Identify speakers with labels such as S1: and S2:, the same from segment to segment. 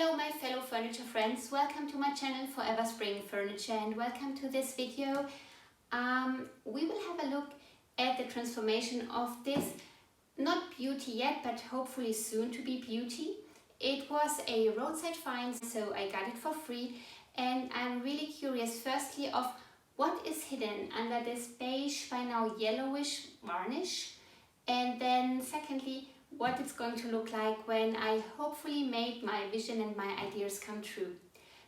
S1: Hello my fellow furniture friends, welcome to my channel Forever Spring Furniture and welcome to this video. We will have a look at the transformation of this, not beauty yet, but hopefully soon to be beauty. It was a roadside find, so I got it for free, and I'm really curious firstly of what is hidden under this beige, by now yellowish varnish, and then secondly what it's going to look like when I hopefully made my vision and my ideas come true.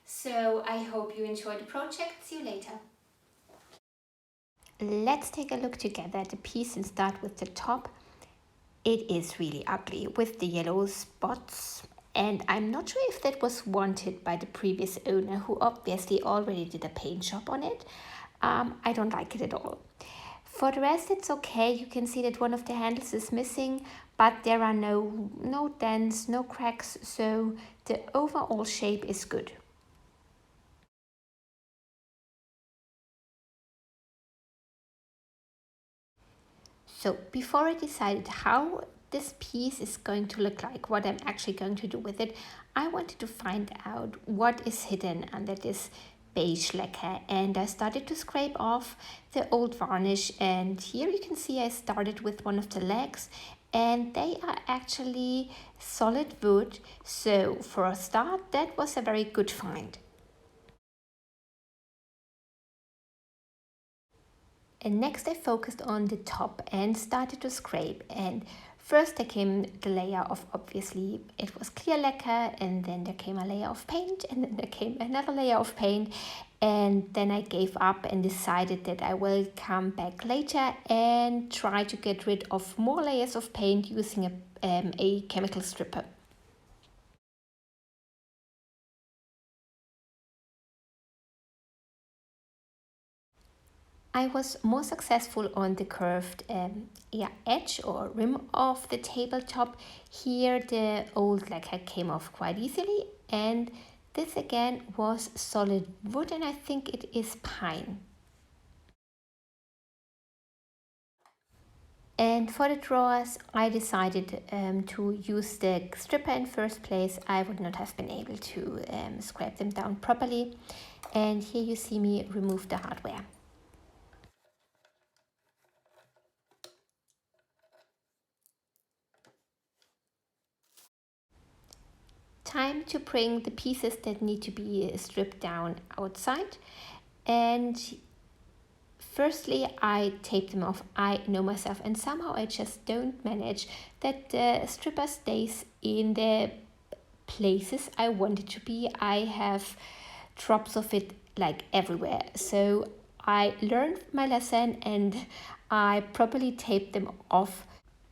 S1: So I hope you enjoy the project. See you later. Let's take a look together at the piece and start with the top. It is really ugly with the yellow spots, and I'm not sure if that was wanted by the previous owner, who obviously already did a paint job on it. I don't like it at all. For the rest, it's okay. You can see that one of the handles is missing, but there are no dents, no cracks, so the overall shape is good. So before I decided how this piece is going to look like, what I'm actually going to do with it, I wanted to find out what is hidden under this beige lacquer, and I started to scrape off the old varnish, and here you can see I started with one of the legs, and they are actually solid wood, so for a start that was a very good find. And next I focused on the top and started to scrape, and first there came the layer of, obviously it was clear lacquer, and then there came a layer of paint, and then there came another layer of paint, and then I gave up and decided that I will come back later and try to get rid of more layers of paint using a chemical stripper. I was more successful on the curved edge or rim of the tabletop. Here the old lacquer came off quite easily, and this again was solid wood, and I think it is pine. And for the drawers, I decided to use the stripper in first place. I would not have been able to scrape them down properly. And here you see me remove the hardware. Time to bring the pieces that need to be stripped down outside, and firstly I tape them off. I know myself, and somehow I just don't manage that the stripper stays in the places I want it to be. I have drops of it like everywhere, so I learned my lesson and I properly tape them off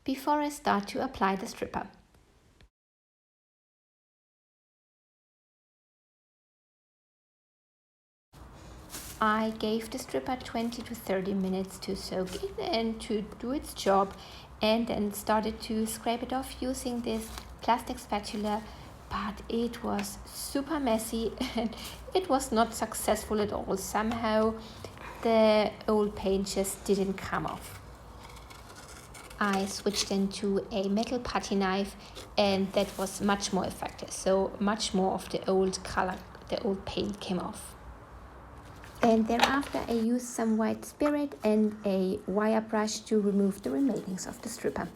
S1: before I start to apply the stripper. I gave the stripper 20 to 30 minutes to soak in and to do its job, and then started to scrape it off using this plastic spatula, but it was super messy and it was not successful at all. Somehow the old paint just didn't come off. I switched into a metal putty knife, and that was much more effective, so much more of the old color, the old paint came off. And thereafter I used some white spirit and a wire brush to remove the remainings of the stripper.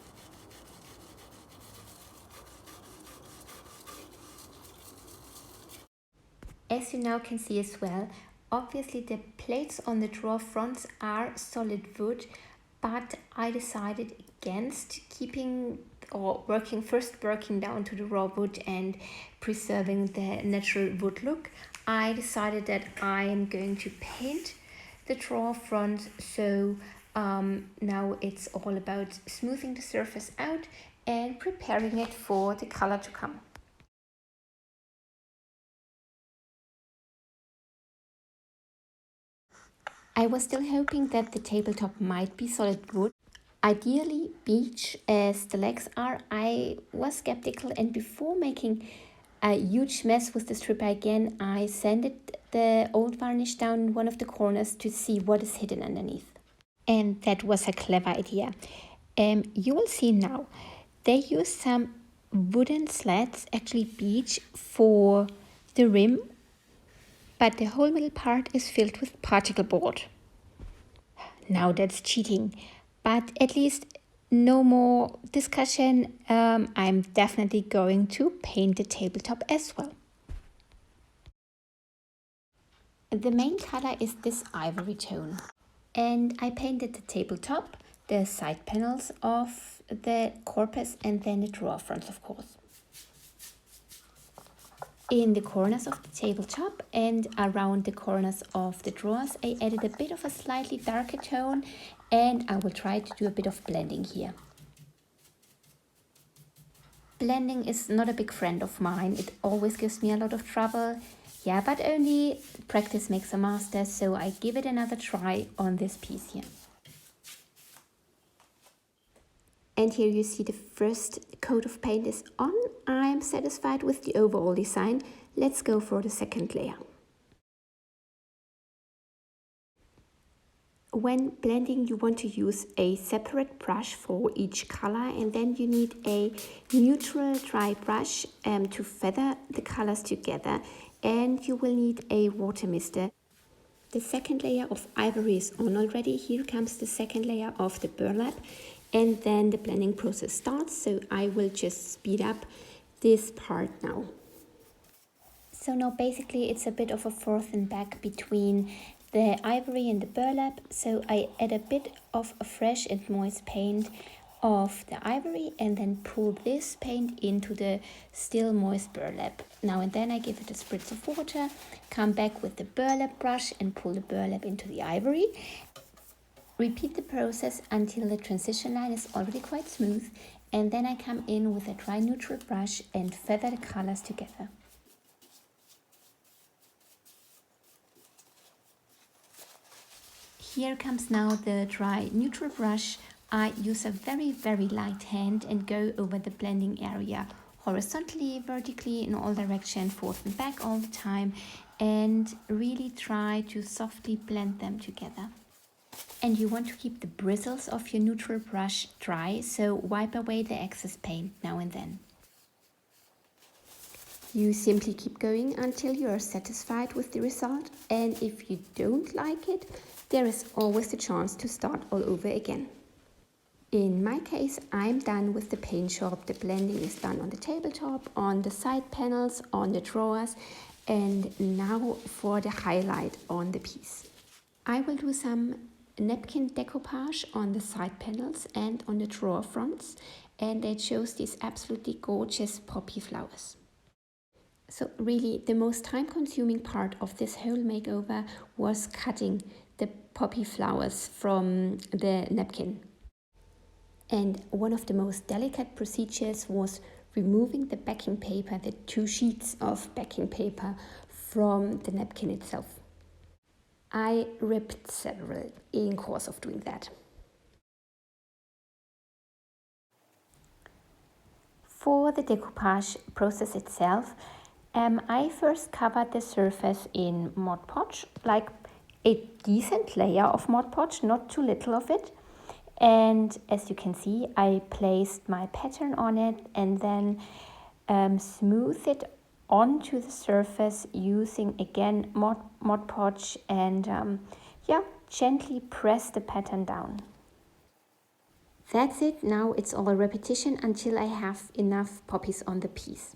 S1: As you now can see as well, obviously the plates on the drawer fronts are solid wood, but I decided against keeping or working down to the raw wood and preserving the natural wood look. I decided that I am going to paint the drawer front, so now it's all about smoothing the surface out and preparing it for the color to come. I was still hoping that the tabletop might be solid wood, ideally beige as the legs are. I was skeptical, and before making a huge mess with the stripper again, I sanded the old varnish down one of the corners to see what is hidden underneath. And that was a clever idea. You will see now, they use some wooden slats, actually beige, for the rim, but the whole middle part is filled with particle board. Now that's cheating, but at least no more discussion. I'm definitely going to paint the tabletop as well. The main color is this ivory tone, and I painted the tabletop, the side panels of the corpus, and then the drawer fronts, of course. In the corners of the tabletop and around the corners of the drawers, I added a bit of a slightly darker tone, and I will try to do a bit of blending here. Blending is not a big friend of mine. It always gives me a lot of trouble. Yeah, but only practice makes a master, so I give it another try on this piece here. And here you see the first coat of paint is on. I'm satisfied with the overall design. Let's go for the second layer. When blending, you want to use a separate brush for each color, and then you need a neutral dry brush to feather the colors together, and you will need a water mister. The second layer of ivory is on already. Here comes the second layer of the burlap, and then the blending process starts, so I will just speed up this part now. So now basically it's a bit of a forth and back between the ivory and the burlap, so I add a bit of a fresh and moist paint of the ivory and then pull this paint into the still moist burlap. Now and then I give it a spritz of water, come back with the burlap brush and pull the burlap into the ivory. Repeat the process until the transition line is already quite smooth, and then I come in with a dry neutral brush and feather the colors together. Here comes now the dry neutral brush. I use a very light hand and go over the blending area horizontally, vertically, in all directions, forth and back all the time, and really try to softly blend them together. And you want to keep the bristles of your neutral brush dry, so wipe away the excess paint now and then. You simply keep going until you are satisfied with the result, and if you don't like it, there is always the chance to start all over again. In my case, I'm done with the paint job. The blending is done on the tabletop, on the side panels, on the drawers, and now for the highlight on the piece. I will do some napkin decoupage on the side panels and on the drawer fronts, and it shows these absolutely gorgeous poppy flowers. So really the most time-consuming part of this whole makeover was cutting the poppy flowers from the napkin. And one of the most delicate procedures was removing the backing paper, the 2 sheets of backing paper from the napkin itself. I ripped several in course of doing that. For the decoupage process itself, I first covered the surface in Mod Podge, like a decent layer of Mod Podge, not too little of it. And as you can see, I placed my pattern on it and then smooth it onto the surface using again Mod Podge and gently press the pattern down. That's it. Now it's all a repetition until I have enough poppies on the piece.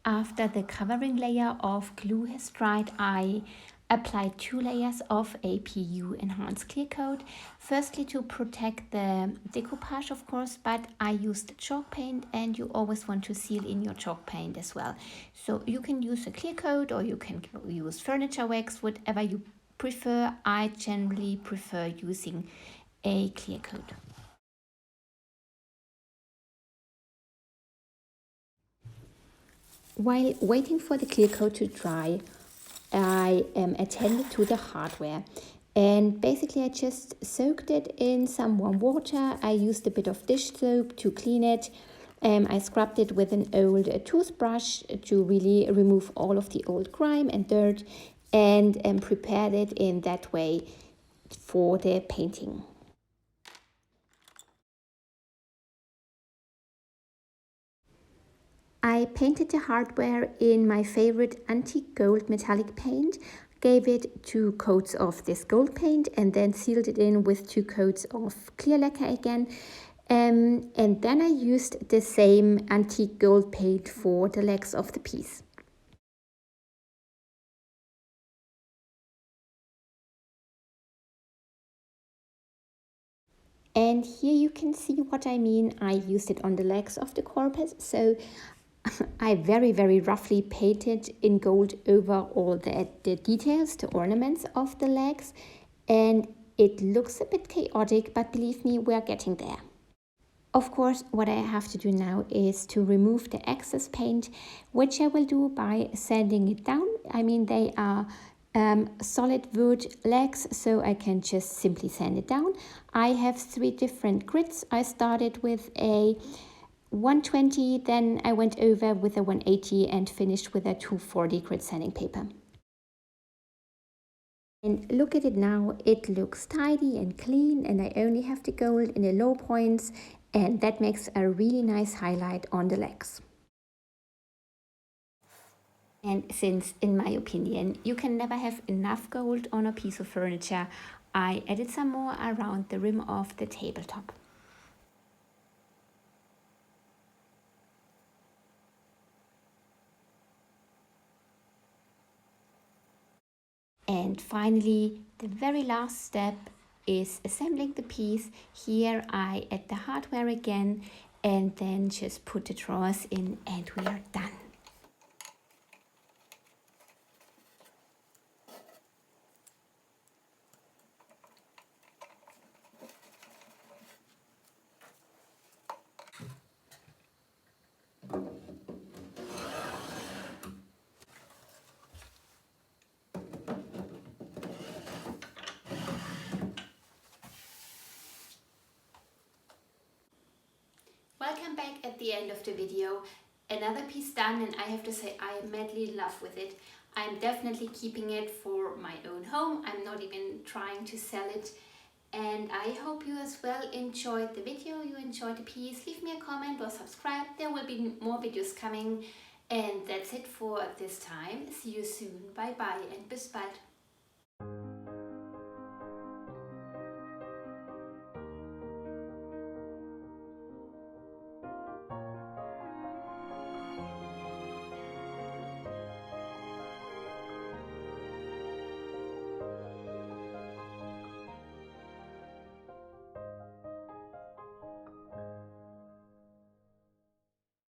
S1: After the covering layer of glue has dried, I applied 2 layers of APU enhanced clear coat. Firstly to protect the decoupage, of course, but I used chalk paint, and you always want to seal in your chalk paint as well. So you can use a clear coat or you can use furniture wax, whatever you prefer. I generally prefer using a clear coat. While waiting for the clear coat to dry, I attended to the hardware. And basically I just soaked it in some warm water. I used a bit of dish soap to clean it. I scrubbed it with an old toothbrush to really remove all of the old grime and dirt, and prepared it in that way for the painting. I painted the hardware in my favorite antique gold metallic paint, gave it 2 coats of this gold paint, and then sealed it in with 2 coats of clear lacquer again. And then I used the same antique gold paint for the legs of the piece. And here you can see what I mean. I used it on the legs of the corpus, so I very roughly painted in gold over all the details, the ornaments of the legs, and it looks a bit chaotic, but believe me, we're getting there. Of course, what I have to do now is to remove the excess paint, which I will do by sanding it down. I mean, they are solid wood legs, so I can just simply sand it down. I have 3 different grits. I started with a 120, then I went over with a 180 and finished with a 240 grit sanding paper. And look at it now, it looks tidy and clean, and I only have the gold in the low points, and that makes a really nice highlight on the legs. And since, in my opinion, you can never have enough gold on a piece of furniture, I added some more around the rim of the tabletop. And finally, the very last step is assembling the piece. Here I add the hardware again and then just put the drawers in, and we are done. Welcome back at the end of the video. Another piece done, and I have to say I am madly in love with it. I'm definitely keeping it for my own home. I'm not even trying to sell it. And I hope you as well enjoyed the video, you enjoyed the piece. Leave me a comment or subscribe. There will be more videos coming. And that's it for this time. See you soon. Bye bye and bis bald.